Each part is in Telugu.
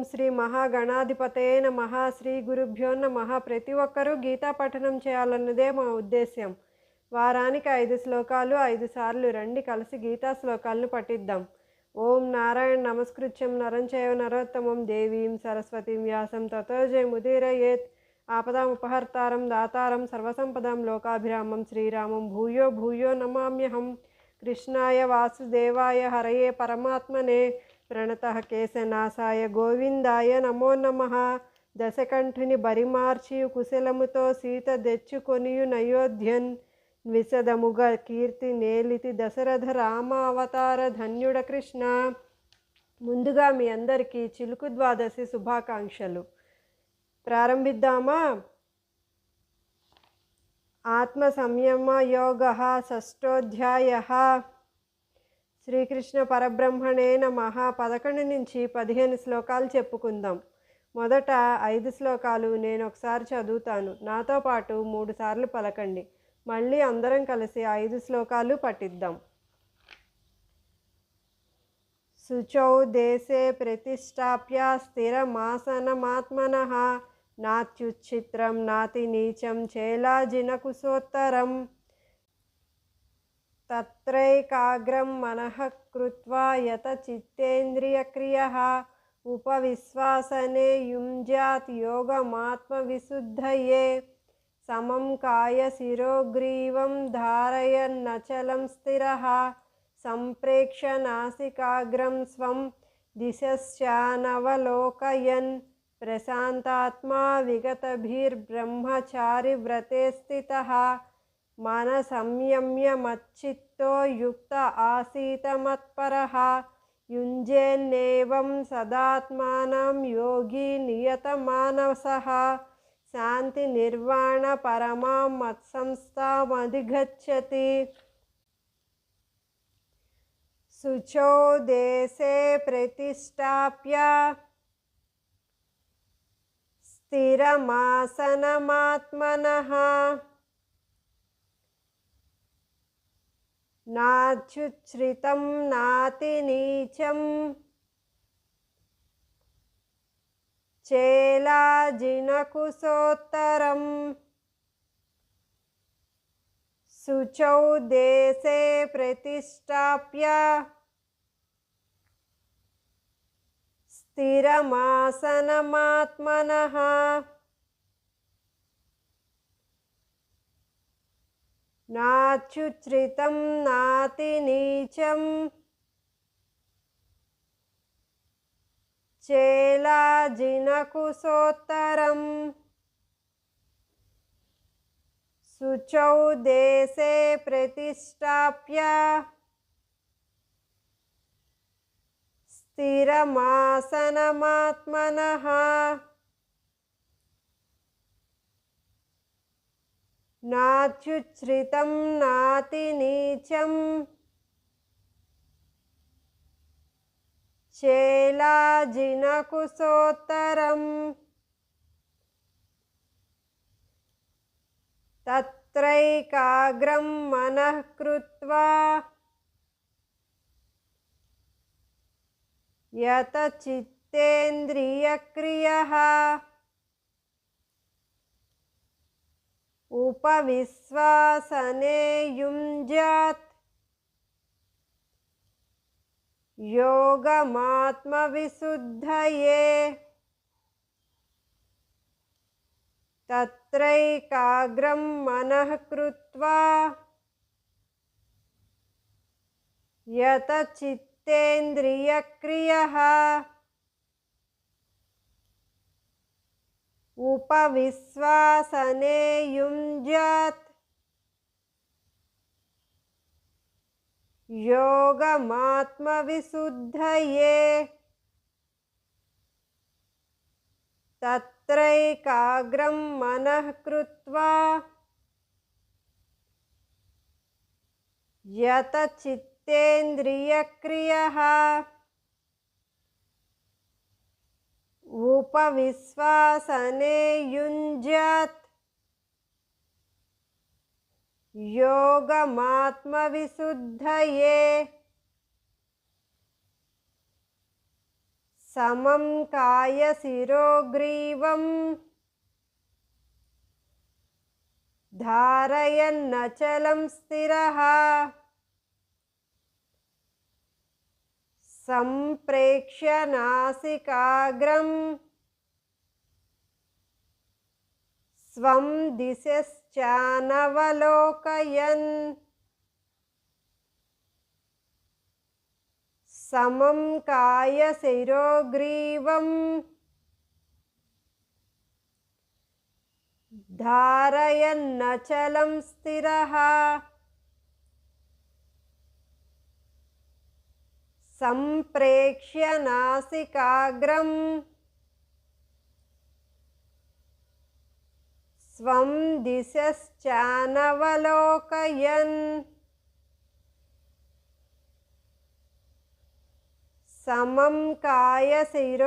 శ్రీ మహాగణాధిపతయే నమః. శ్రీ గురుభ్యో నమః. ప్రతి ఒక్కరూ గీతా పఠనం చేయాలన్నదే మా ఉద్దేశ్యం. వారానికి 5 శ్లోకాలు 5 సార్లు రండి, కలిసి గీతా శ్లోకాలను పఠిద్దాం. ఓం నారాయణ నమస్కృత్యం నరం చైవ నరోత్తమం దేవీం సరస్వతీం వ్యాసం తతో జయముదీరయేత్. ఆపదాముపహర్తారం దాతారం సర్వసంపదాం లోకాభిరామం శ్రీరామం భూయో భూయో నమామ్యహం. కృష్ణాయ వాసుదేవాయ హరయే పరమాత్మనే ప్రణతః కేశనాశాయ గోవిందాయ నమో నమః. దశకంఠుని బరిమార్చి కుశలముతో సీత తెచ్చుకొనియు నయోధ్యన్ విశదముగ కీర్తి నేలితి దశరథ రామ అవతార ధన్యుడ కృష్ణ. ముందుగా మీ అందరికీ చిలుకు ద్వాదశి శుభాకాంక్షలు. ప్రారంభిద్దామా? ఆత్మ సంయమ యోగ షష్ఠోధ్యాయ. శ్రీకృష్ణ పరబ్రహ్మణే నమః. 11 నుంచి 15 శ్లోకాలు చెప్పుకుందాం. మొదట 5 శ్లోకాలు నేను ఒకసారి చదువుతాను, నాతో పాటు 3 సార్లు పలకండి. మళ్ళీ అందరం కలిసి 5 శ్లోకాలు పఠిద్దాం. శుచౌ దేశే ప్రతిష్టాప్య స్థిరమాసనమాత్మనః నాత్యుచ్ఛిత్రం నాతి నీచం చేలాజినకుశోత్తరం తత్రైకాగ్రం మనః కృత్వా యత చిత్తేంద్రియక్రియః ఉపవిశ్వాసనే యుంజ్యాత్ యోగమాత్మవిశుద్ధయే. సమం కాయ శిరోగ్రీవం ధారయన్నచలం స్థిరః సంప్రేక్ష్య నాసికాగ్రం స్వం దిశశ్చానవలోకయన్ ప్రశాంతాత్మా విగతభిర్బ్రహ్మచారి వ్రతే స్థితః మన సంయమ్య మచ్చిత్తో యుక్త ఆసీత మత్పరః యుంజేన్నేవం సదాత్మానం యోగి నియతమానసః శాంతి నిర్వాణ పరమాం మత్సంస్థామధిగచ్చతి. శుచౌ దేశే ప్రతిష్టాప్య స్థిరమాసనమాత్మనః నాచ్యుచ్ఛ్రితం నాతి నీచం చేలాజినకుశోత్తరం. శుచౌ దేశే ప్రతిష్టాప్య స్థిరమాసనమాత్మనః నాచ్యుచ్ఛ్రితం నాతి నీచం చేలాజినకుశోత్తరం. శుచౌ దేశే ప్రతిష్టాప్య స్థిరమాసనమాత్మనః నాచ్యుచ్ఛ్రితం నాతి నీచం చేలాజినకుశోత్తరం తత్రైకాగ్రం మనః కృత్వా యత చిత్తేంద్రియక్రియః ఉపవిశ్వాసనే యుంజ్యాత్ యోగమాత్మవిశుద్ధయే. తత్రైకాగ్రం మనః కృత్వా యత చిత్తేంద్రియక్రియః ఉపవిశ్వాసనే యుంజ్యాత్ యోగమాత్మవిశుద్ధయే. తత్రైకాగ్రం మనః కృత్వా యత చిత్తేంద్రియక్రియః ఉపవిశ్వాసనే యుంజ్యాత్ యోగమాత్మవిశుద్ధయే. समं कायशिरोग्रीवं धारयन्नचलं स्थिरः सम्प्रेक्ष्य नासिकाग्रं स्वं दिशश्चानवलोकयन् समं कायशिरोग्रीवं धारयन्नचलं स्थिरः सम्प्रेक्ष्य नासिकाग्रं स्वं दिशश्चानवलोकयन् समं कायशिरोग्रीवं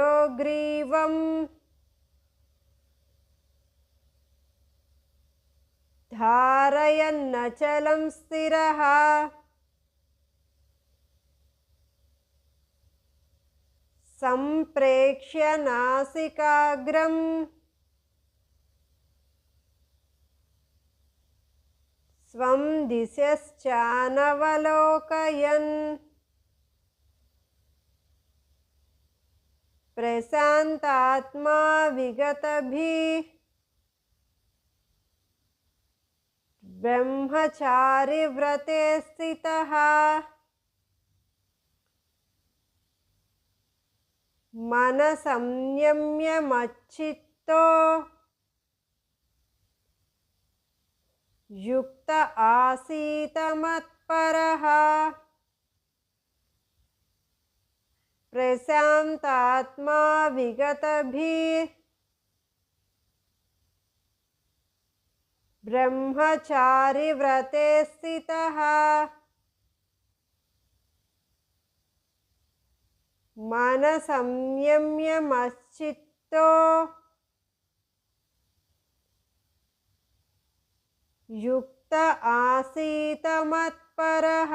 धारयन्नचलं स्थिरः सम्प्रेक्ष्य नासिकाग्रं स्वं दिशश्चानवलोकयन् प्रशान्तात्मा विगतभिः ब्रह्मचारिव्रते स्थितः मनसंयम्य मच्चित्तो युक्त आसीत मत्परः प्रशान्तात्मा विगतभिः ब्रह्मचारिव्रते स्थितः मनसंयम्य मच्चित्तो युक्त आसीत मत्परः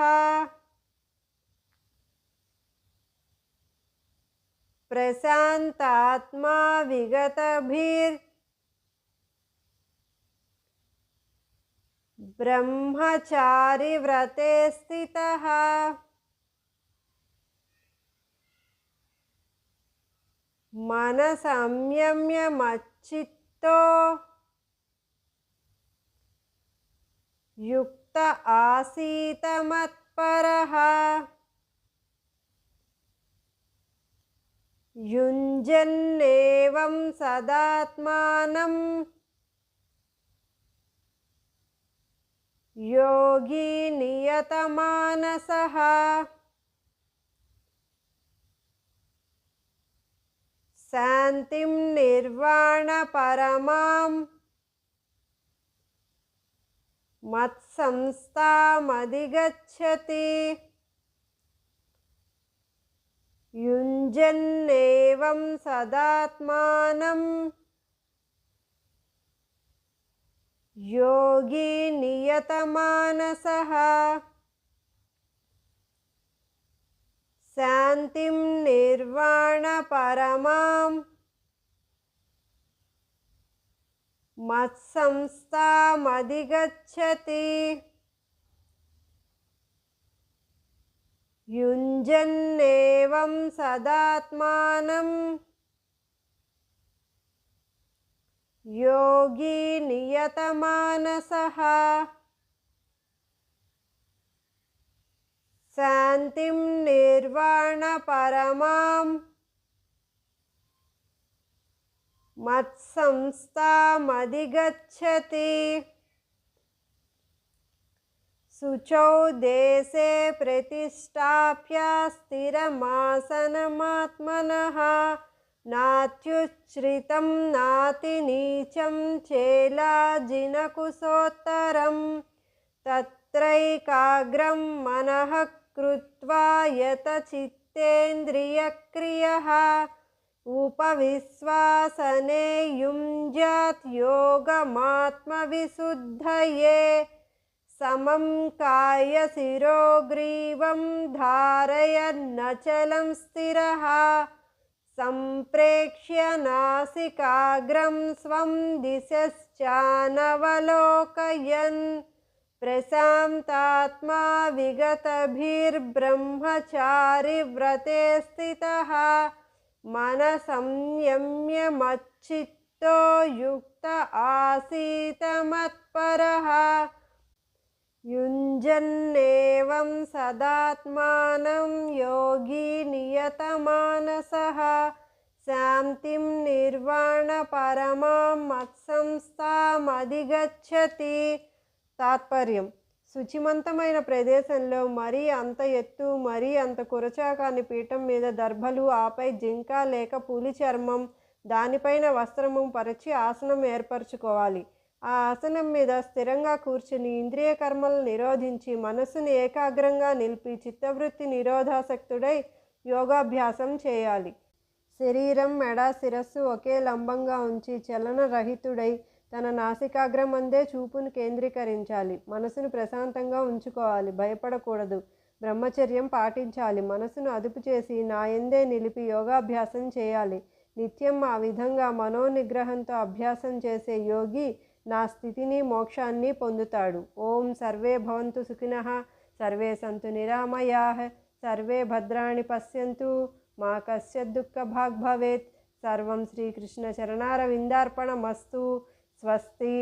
प्रशान्तात्मा विगतभिः ब्रह्मचारिव्रते स्थितः मनसंयम्य मच्चित्तो युक्त आसीत मत्परः युञ्जन्नेवं सदात्मानं योगी नियतमानसः शान्तिं निर्वाणपरमां मत्संस्थामधिगच्छति युञ्जन्नेवं सदात्मानं योगी नियतमानसः शान्तिं निर्वाणपरमां मत्संस्थामधिगच्छति युञ्जन्नेवं सदात्मानं योगी नियतमानसः शान्तिं निर्वाणपरमां मत्संस्थामधिगच्छति शुचौ देशे प्रतिष्ठाप्य स्थिरमासनमात्मनः नात्युच्छ्रितं नातिनीचं चेलाजिनकुशोत्तरं तत्रैकाग्रं मनः कृत्वा यतचित्तेन्द्रियक्रियः उपविश्वासने युञ्जात् योगमात्मविशुद्धये समं कायशिरोग्रीवं धारयन्नचलं स्थिरः సంప్రేక్ష్య నాసికాగ్రం స్వం దిశశ్చానవలోకయన్ ప్రశాంతాత్మా విగతభిర్బ్రహ్మచారి వ్రతే స్థితః మనసంయమ్య మచ్చిత్తో యుక్త ఆసీత మత్పరః యుంజన్నేవం సదాత్మానం యోగి నియతమానసః శాంతిం నిర్వాణ పరమాం మత్సంస్థామధిగచ్చతి. తాత్పర్యం: శుచిమంతమైన ప్రదేశంలో మరీ అంత ఎత్తు మరీ అంత కురచాకాని పీఠం మీద దర్భలు, ఆపై జింక లేక పులి చర్మం, దానిపైన వస్త్రము పరిచి ఆసనం ఏర్పరచుకోవాలి. ఆ ఆసనం మీద స్థిరంగా కూర్చుని ఇంద్రియ కర్మలను నిరోధించి మనస్సును ఏకాగ్రంగా నిలిపి చిత్తవృత్తి నిరోధాసక్తుడై యోగాభ్యాసం చేయాలి. శరీరం, మెడ, శిరస్సు ఒకే లంబంగా ఉంచి చలనరహితుడై తన నాసికాగ్రం అందే చూపును కేంద్రీకరించాలి. మనసును ప్రశాంతంగా ఉంచుకోవాలి. భయపడకూడదు. బ్రహ్మచర్యం పాటించాలి. మనసును అదుపు చేసి నాయందే నిలిపి యోగాభ్యాసం చేయాలి. నిత్యం ఆ విధంగా మనోనిగ్రహంతో అభ్యాసం చేసే యోగి నా స్థితిని మోక్షాన్ని పొందుతాడు. ఓం సర్వే భవంతు సుఖినః, సర్వే సంతు నిరామయాః, సర్వే భద్రాణి పశ్యంతు, మా కశ్చిద్ దుఃఖభాగ్ భవేత్. సర్వం శ్రీకృష్ణ చరణారవిందార్పణమస్తు. స్వస్తి.